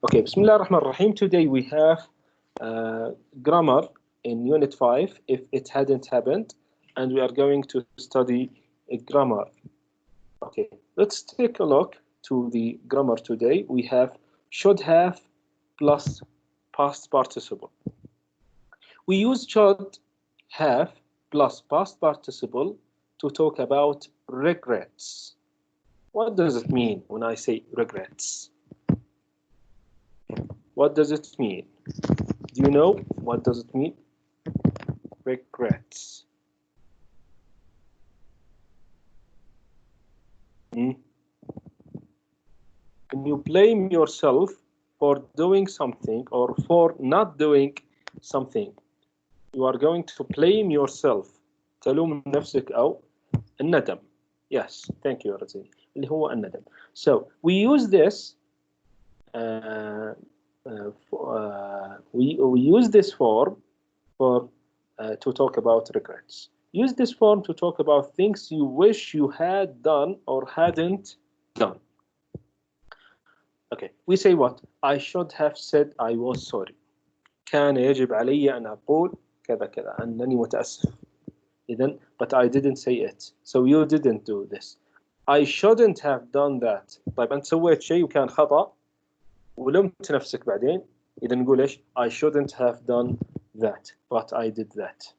Okay, Bismillah ar-Rahman ar-Rahim. Today we have grammar in Unit 5, if it hadn't happened, and we are going to study grammar. Okay, let's take a look to the grammar today. We have should have plus past participle. We use should have plus past participle to talk about regrets. What does it mean when I say regrets? What does it mean? Do you know what does it mean? Regrets. When you blame yourself for doing something or for not doing something, you are going to blame yourself. تلوم نفسك أو الندم. Yes, thank you, Razini. اللي هو الندم. So we use this. We use this form for to talk about regrets. Use this form to talk about things you wish you had done or hadn't done. Okay, we say what? I should have said I was sorry. كان يجب علي أن أقول كذا كذا أنني متأسف. إذن, but I didn't say it. So you didn't do this. I shouldn't have done that. طيب أنت سويت شيء وكان خطأ ولمت نفسك بعدين. إذا نقول إيش? I shouldn't have done that, but I did that.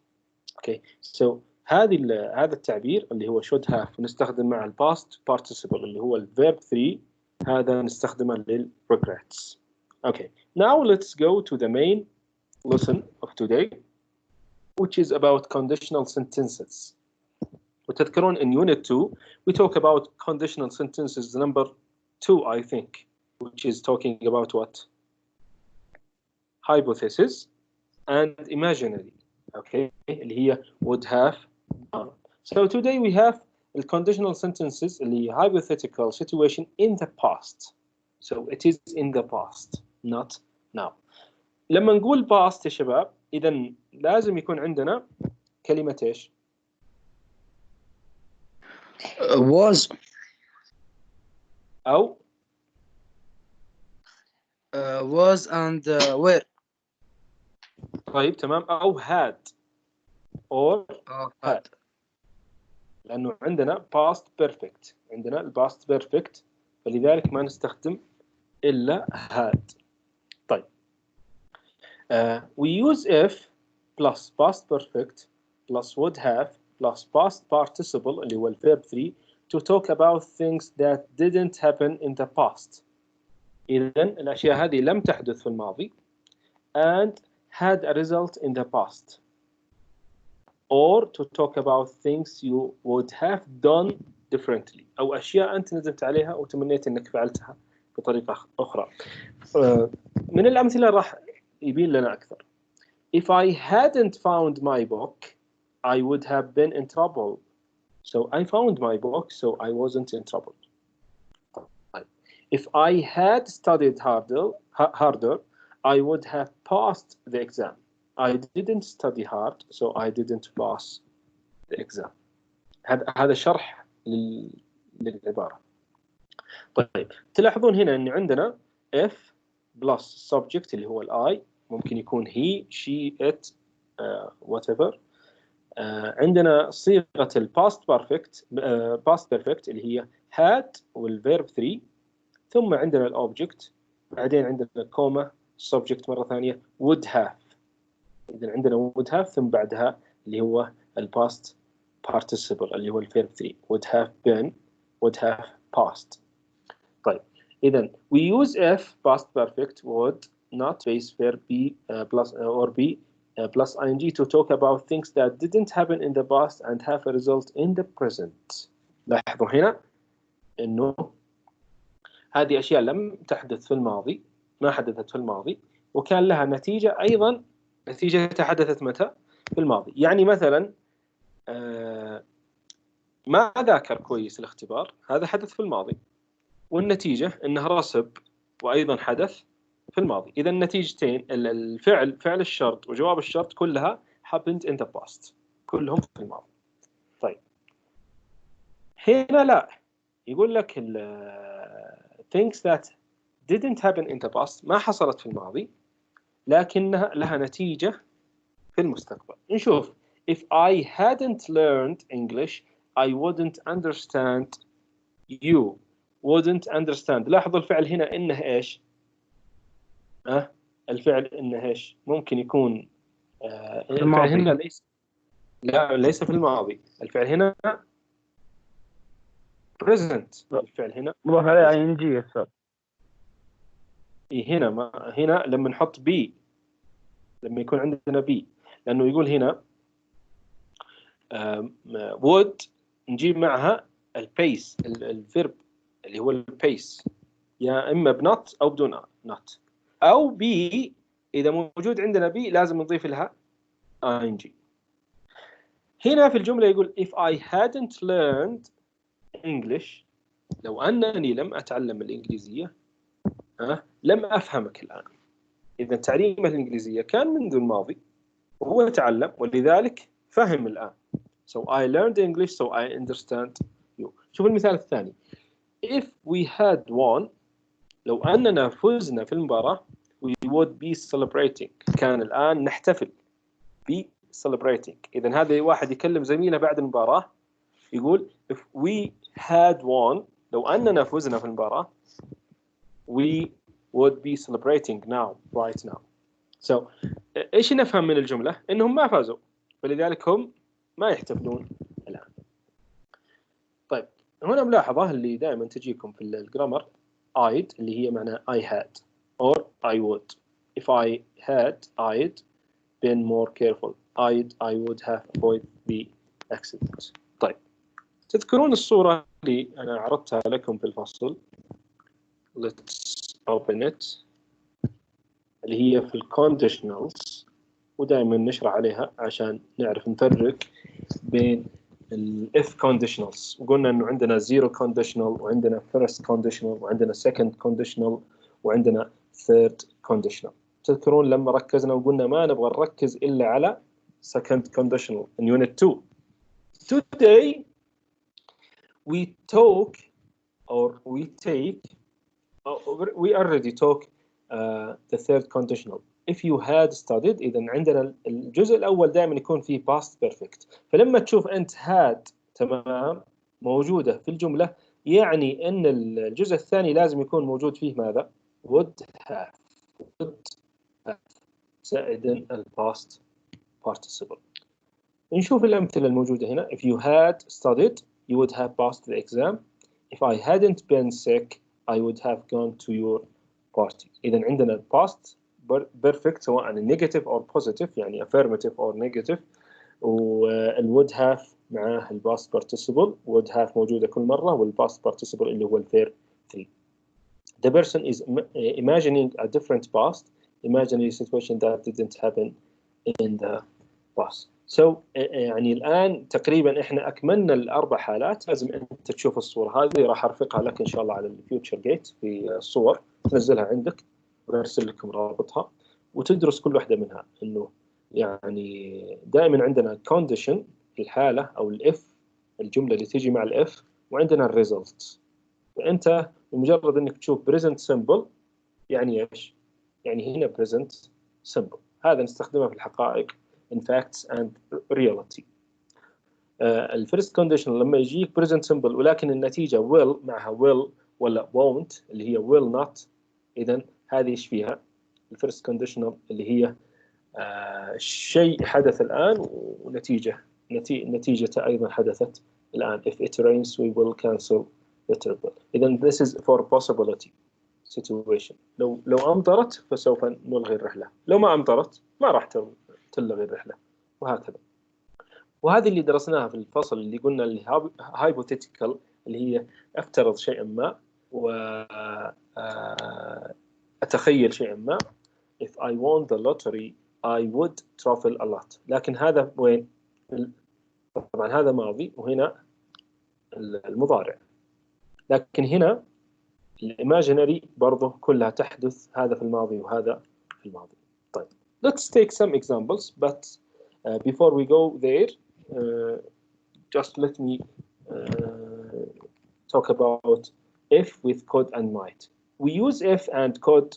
Okay, so هذا التعبير اللي هو should have نستخدم مع ال past participle اللي هو ال verb 3. هذا نستخدمه لل regrets. Okay, now let's go to the main lesson of today, which is about conditional sentences. وتذكرون in unit 2 we talk about conditional sentences number 2, I think, which is talking about what? Hypothesis and imaginary. Okay, اللي هي would have done. So today we have the conditional sentences اللي هي hypothetical situation in the past. So it is in the past, not now. لما نقول past يا شباب إذا لازم يكون عندنا كلمة إيش؟ was أو was and were. طيب تمام، أو had or had. لأنه عندنا past perfect، عندنا ال past perfect، فلذلك ما نستخدم إلا had. طيب we use if plus past perfect plus would have plus past participle اللي هو ال verb 3 to talk about things that didn't happen in the past. إذن الأشياء هذه لم تحدث في الماضي and had a result in the past, or to talk about things you would have done differently أو أشياء أنت ندمت عليها وتمنيت أنك فعلتها بطريقة أخرى. من الأمثلة راح يبين لنا أكثر. If I hadn't found my book I would have been in trouble. So I found my book, so I wasn't in trouble. If I had studied harder I would have passed the exam. I didn't study hard, so I didn't pass the exam. هذا شرح للعبارة. طيب تلاحظون هنا أن عندنا if plus subject اللي هو ال I، ممكن يكون he, she, it, whatever. عندنا صيغة ال past perfect اللي هي had والverb 3، ثم عندنا ال object، بعدين عندنا كوما subject مرة ثانية would have. إذا عندنا would have ثم بعدها اللي هو ال past participle اللي هو ال verb 3 would have been, would have passed. طيب إذا we use if past perfect would not base verb be plus or be plus ing to talk about things that didn't happen in the past and have a result in the present. لاحظوا هنا إنه هذه أشياء لم تحدث في الماضي، ما حدثت في الماضي وكان لها نتيجة أيضا، نتيجة حدثت متى؟ في الماضي. يعني مثلا ما ذاكر كويس الاختبار، هذا حدث في الماضي، والنتيجة أنه رسب وأيضا حدث في الماضي. إذا النتيجتين الفعل، فعل الشرط وجواب الشرط كلها happened in the past، كلهم في الماضي. طيب هنا لا، يقول لك things that didn't happen in the past ما حصلت في الماضي لكنها لها نتيجة في المستقبل. نشوف if I hadn't learned English I wouldn't understand you wouldn't understand. لاحظوا الفعل هنا إنه إيش؟ الفعل إنه إيش؟ ممكن يكون الفعل هنا ليس في الماضي. الفعل هنا present. الفعل هنا مضاف عليه ing يا أستاذ. هنا لما نحط بي لما يكون عندنا بي لأنه يقول هنا would نجيب معها البيس الفيرب اللي هو البيس يا إما بنوت أو بدون not أو بي. إذا موجود عندنا بي لازم نضيف لها ing. هنا في الجملة يقول if I hadn't learned English لو أنني لم أتعلم الإنجليزية لم أفهمك الآن. إذا تعليمه الإنجليزية كان منذ الماضي وهو تعلم ولذلك فهم الآن. So I learned English so I understand you. شوف المثال الثاني. If we had won لو أننا فزنا في المباراة we would be celebrating. كان الآن نحتفل be celebrating. إذا هذا واحد يكلم زميله بعد المباراة يقول if we had won لو أننا فزنا في المباراة we would be celebrating now right now. So إيش نفهم من الجملة؟ إنهم ما فازوا ولذلك هم ما يحتفلون الآن. طيب هنا ملاحظة اللي دائما تجيكم في الجرامر I'd اللي هي معناها I had or I would. If I I'd been more careful. I would have avoided the accident. طيب تذكرون الصورة اللي أنا عرضتها لكم في الفصل Let's open it اللي هي في الconditionals ودائما نشرح عليها عشان نعرف نفرق بين if conditionals. وقلنا إنه عندنا zero conditional وعندنا first conditional وعندنا second conditional وعندنا third conditional. تذكرون لما ركزنا وقلنا ما نبغى نركز إلا على second conditional in unit 2. Today we talk or we take we already talk the third conditional. If you had studied إذا عندنا الجزء الأول دائما يكون فيه past perfect. فلما تشوف أنت had تمام موجودة في الجملة يعني أن الجزء الثاني لازم يكون موجود فيه ماذا؟ would have زائدا past participle. نشوف الأمثلة الموجودة هنا. If you had studied you would have passed the exam. If I hadn't been sick I would have gone to your party. إذا عندنا past perfect سواء negative or positive يعني affirmative or negative would have معاه past participle. would have موجودة كل مرة past participle اللي هو الverb 3. The person is imagining a different past, imagining a situation that didn't happen in the past. So يعني الآن تقريبا إحنا أكملنا الأربع حالات. لازم أنت تشوف الصورة هذه راح أرفقها لك إن شاء الله على الفيوتشر جيت في الصور تنزلها عندك وأرسل لكم رابطها وتدرس كل واحدة منها. إنه يعني دائما عندنا condition الحالة أو الإف الجملة اللي تيجي مع الإف وعندنا الريزلت. فأنت بمجرد إنك تشوف present simple يعني إيش؟ يعني هنا present simple هذا نستخدمه في الحقائق in facts and reality. الفيرست كونديشن لما يجيك present simple ولكن النتيجة will معها will ولا won't اللي هي will not. إذن هذه إيش فيها؟ الفيرست كونديشنال اللي هي شيء حدث الآن ونتيجة أيضا حدثت الآن. If it rains we will cancel the trip. إذن this is for possibility situation. لو أمطرت فسوف نلغي الرحلة. لو ما أمطرت ما راح تلغي الرحلة وهكذا. وهذه اللي درسناها في الفصل اللي قلنا اللي hypothetical اللي هي أفترض شيئا ما وأتخيل شيئا ما. If I won the lottery I would travel a lot. لكن هذا وين؟ طبعا هذا ماضي وهنا المضارع. لكن هنا الإيماجينري برضه كلها تحدث هذا في الماضي وهذا في الماضي. طيب let's take some examples but before we go there just let me talk about if with could and might. we use if and could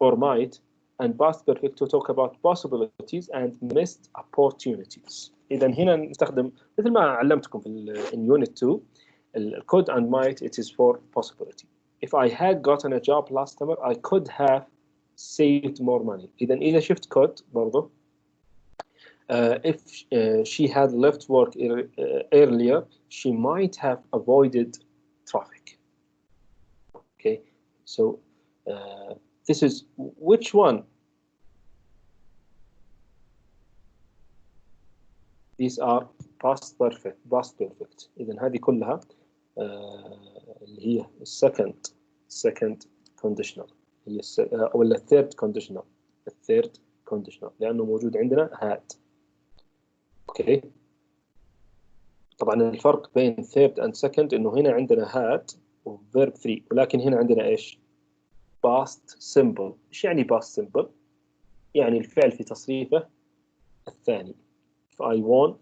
or might and past perfect to talk about possibilities and missed opportunities. إذا هنا نستخدم مثل ما علمتكم في in unit 2 could and might, it is for possibility. If I had gotten a job last summer, I could have saved more money. إذا شفت could برضو. If she had left work earlier, she might have avoided traffic. Okay, so this is which one? These are past perfect. إذا هذه كلها اللي هي second conditional هي ولا third conditional لأنه موجود عندنا had. اوكي طبعا الفرق بين third and second انه هنا عندنا had و verb 3 ولكن هنا عندنا ايش؟ past simple. ايش يعني past simple؟ يعني الفعل في تصريفه الثاني. If I won,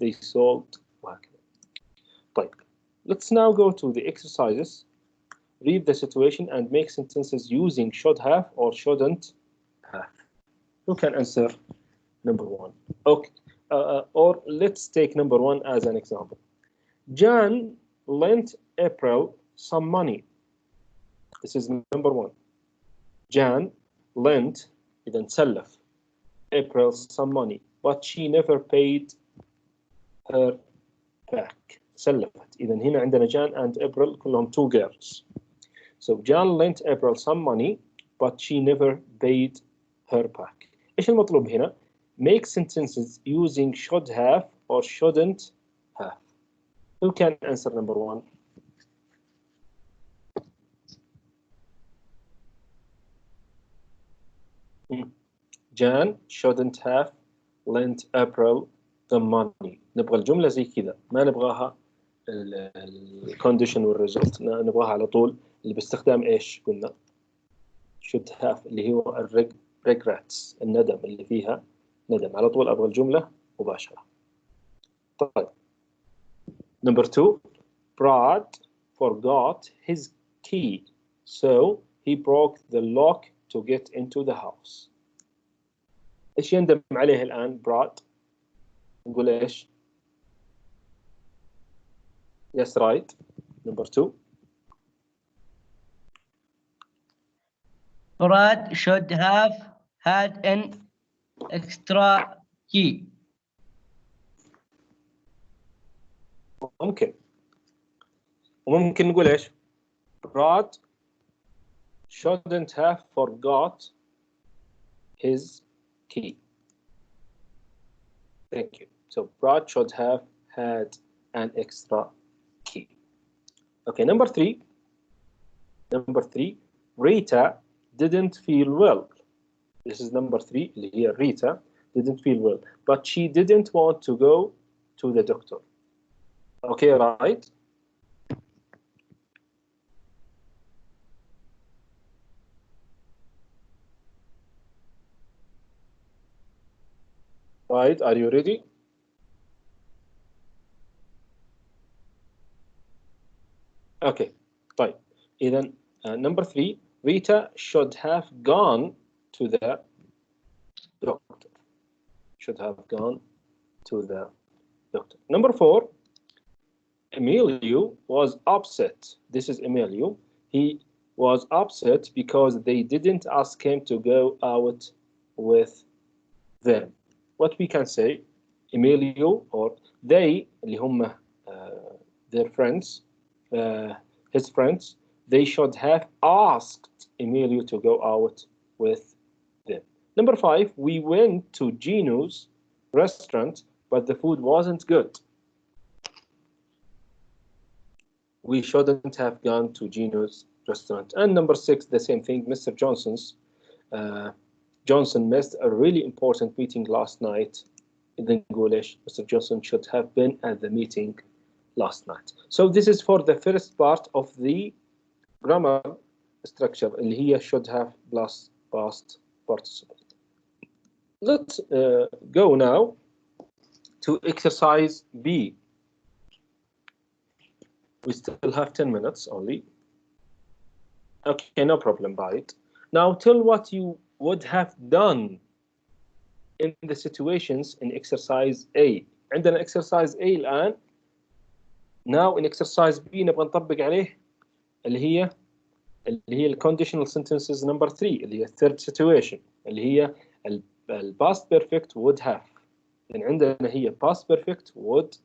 they sold وهكذا. طيب let's now go to the exercises. Read the situation and make sentences using should have or shouldn't have. Who can answer number 1? Okay. Or let's take number 1 as an example. Jan lent April some money. This is number 1. Jan lent, إذا سلف, April some money, but she never paid her back. سلفت. إذا هنا عندنا Jan and April كلهم 2 girls. So Jan lent April some money, but she never paid her back. إيش المطلوب هنا؟ Make sentences using should have or shouldn't have. Who can answer number 1? Jan shouldn't have lent April the money. نبغى الجملة زي كذا، ما نبغاها الكونديشن والريزلت، نبغاها على طول اللي باستخدام ايش قلنا؟ should have اللي هو regrets، الندم اللي فيها ندم. على طول أبغى الجملة مباشرة. طيب. Number 2. Brad forgot his key, so he broke the lock to get into the house. إيش يندم عليه الآن براد؟ نقول إيش؟ Yes, right. Number 2. Brad should have had an extra key. ممكن وممكن نقول إيش؟ Brad shouldn't have forgot his key. Thank you. So Brad should have had an extra key. Okay, number 3. Rita didn't feel well. This is number 3. Here, Rita didn't feel well, but she didn't want to go to the doctor. Okay, right? Right, are you ready? Okay, طيب. إذن number 3, Rita should have gone to the doctor. Should have gone to the doctor. Number 4, Emilio was upset. This is Emilio. He was upset because they didn't ask him to go out with them. What we can say, Emilio or they, اللي هم their friends, his friends, they should have asked Emilio to go out with them. Number 5, we went to Gino's restaurant, but the food wasn't good. We shouldn't have gone to Gino's restaurant. And number 6, the same thing, Mr. Johnson missed a really important meeting last night. In English, Mr. Johnson should have been at the meeting last night. So this is for the first part of the grammar structure, اللي هي should have plus past participle. Let's go now to exercise B. We still have 10 minutes only. Okay, no problem, right? Now tell what you would have done in the situations in exercise A. عندنا exercise A الآن. Now in exercise B نبغى نطبق عليه اللي هي ال conditional sentences number 3 اللي هي third situation اللي هي ال past perfect would have. يعني عندنا هي past perfect would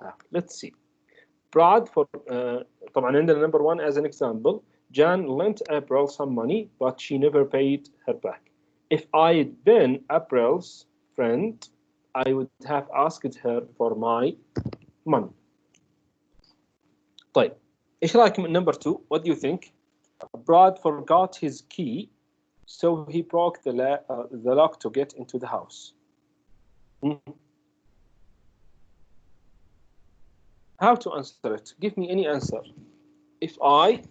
have. Let's see. Brad for طبعا عندنا number 1 as an example. Jan lent April some money, but she never paid her back. If I'd been April's friend, I would have asked her for my money. طيب إيش رأيك من number 2? What do you think? Brad forgot his key, so he broke the lock to get into the house. How to answer it? Give me any answer. If I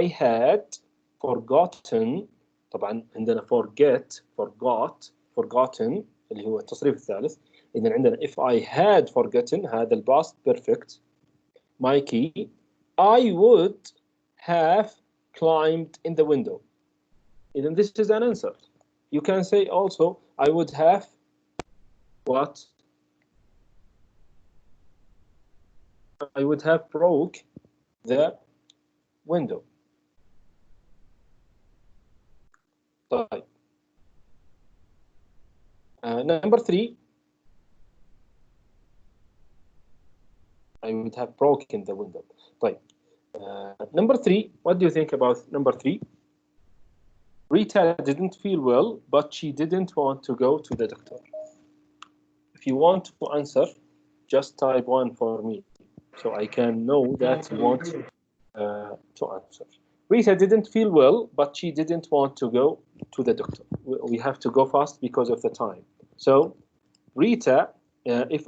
had forgotten, طبعا عندنا forgotten اللي هو التصريف الثالث. إذا عندنا if I had forgotten هذا ال past perfect my key, I would have climbed in the window. إذا this is an answer. You can say also I would have what? I would have broke the window. طيب. Number 3. I would have broken the window. طيب. Number 3. What do you think about number 3? Rita didn't feel well, but she didn't want to go to the doctor. If you want to answer, just type 1 for me, so I can know that you want to answer. Rita didn't feel well, but she didn't want to go to the doctor. We have to go fast because of the time. So, Rita, if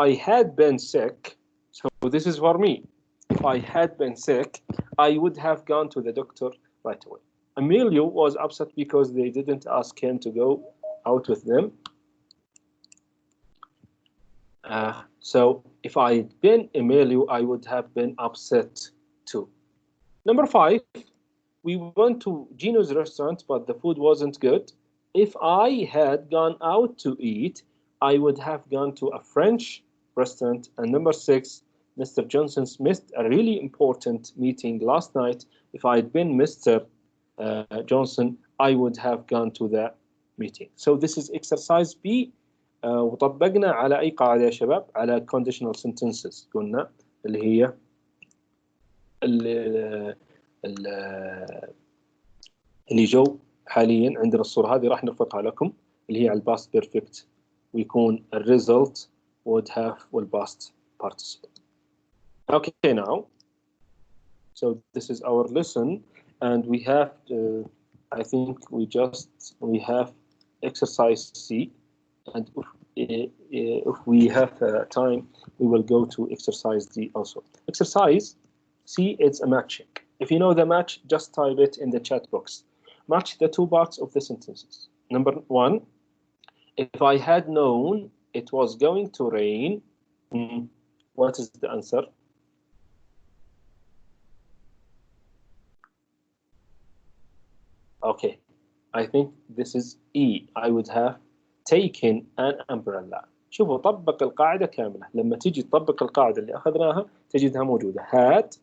I had been sick, so this is for me. If I had been sick, I would have gone to the doctor right away. Emilio was upset because they didn't ask him to go out with them. So if I'd been Emilio, I would have been upset too. Number 5, we went to Gino's restaurant, but the food wasn't good. If I had gone out to eat, I would have gone to a French restaurant. And number 6, Mr. Johnson's missed a really important meeting last night. If I'd been Mr. Johnson, I would have gone to the meeting. So this is exercise B. وطبقنا على أي قاعدة يا شباب؟ على conditional sentences. قلنا اللي هي اللي جو حاليا عندنا الصورة هذه راح نرفقها لكم اللي هي على past perfect ويكون result would have والpast participle. Okay, now, so this is our lesson, and we have, I think we have exercise C, and if we have time, we will go to exercise D also. Exercise C, it's a matching. If you know the match, just type it in the chat box. Match the 2 parts of the sentences. Number 1, if I had known it was going to rain, what is the answer? Okay, I think this is E. I would have taken an umbrella. شوفوا طبق القاعدة كاملة. لما تيجي تطبق القاعدة اللي أخذناها تجدها موجودة. Had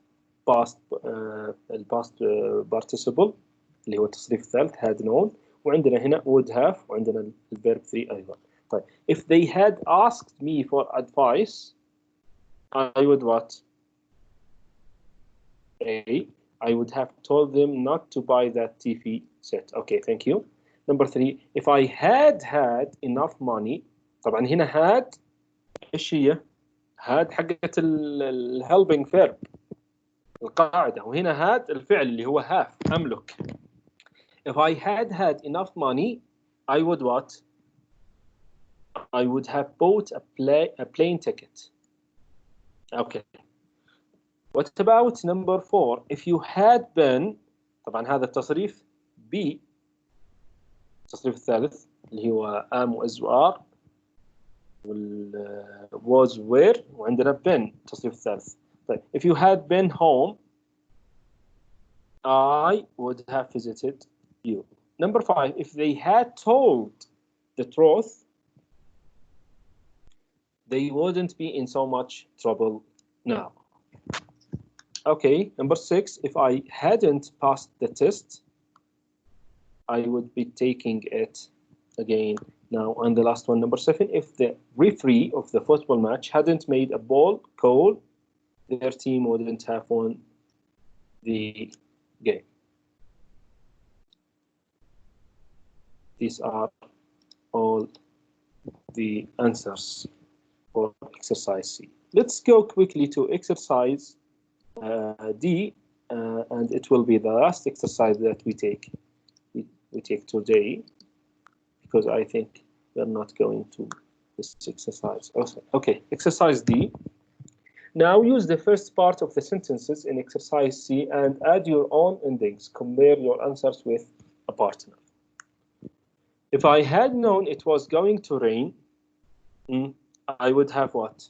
past past participle اللي هو التصريف الثالث had known, وعندنا هنا would have, وعندنا الverb 3 أيضا. طيب, if they had asked me for advice, I would what? A. I would have told them not to buy that TV set. Okay, thank you. Number 3, if I had enough money, طبعا هنا had ايش هي؟ had حقت helping verb القاعدة، وهنا had الفعل اللي هو have أملك. If I had enough money, I would what? I would have bought a plane ticket. Okay. What about number 4? If you had been, طبعا هذا التصريف B، التصريف الثالث اللي هو am was were was were، وعندنا been التصريف الثالث. But if you had been home, I would have visited you. Number 5, if they had told the truth, they wouldn't be in so much trouble now. Okay, number 6, if I hadn't passed the test, I would be taking it again now. And the last one, number 7, if the referee of the football match hadn't made a ball call, their team wouldn't have won the game. These are all the answers for exercise C. Let's go quickly to exercise D, and it will be the last exercise that we take today, because I think we're not going to this exercise. Okay, exercise D. Now use the first part of the sentences in exercise C and add your own endings. Compare your answers with a partner. If I had known it was going to rain, I would have what?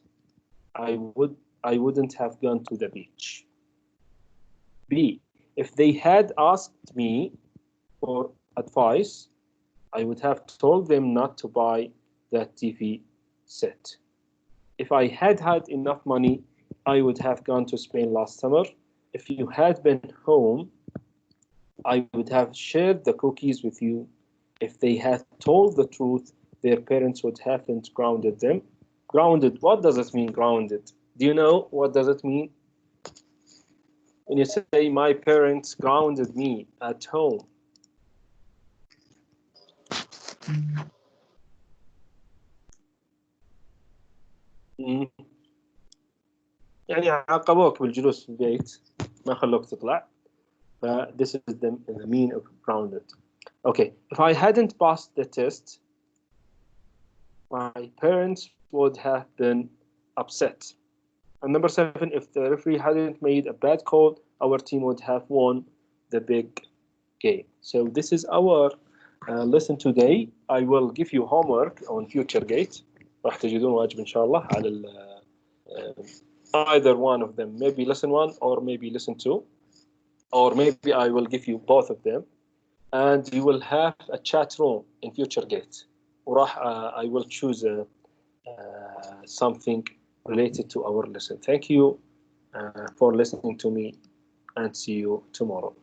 I wouldn't have gone to the beach. B, if they had asked me for advice, I would have told them not to buy that TV set. If I had had enough money, I would have gone to Spain last summer. If you had been home, I would have shared the cookies with you. If they had told the truth, their parents would haven't grounded them. Grounded, what does it mean, grounded? Do you know what does it mean? When you say my parents grounded me at home. يعني عاقبوك بالجلوس في البيت ما خلوك تطلع. This is the meaning of grounded. Okay, if I hadn't passed the test, my parents would have been upset. And number 7, if the referee hadn't made a bad call, our team would have won the big game. So this is our lesson today. I will give you homework on FutureGate. راح تجدون واجب إن شاء الله على either one of them, maybe lesson 1 or maybe lesson 2, or maybe I will give you both of them, and you will have a chat room in FutureGate. I will choose something related to our lesson. Thank you for listening to me, and see you tomorrow.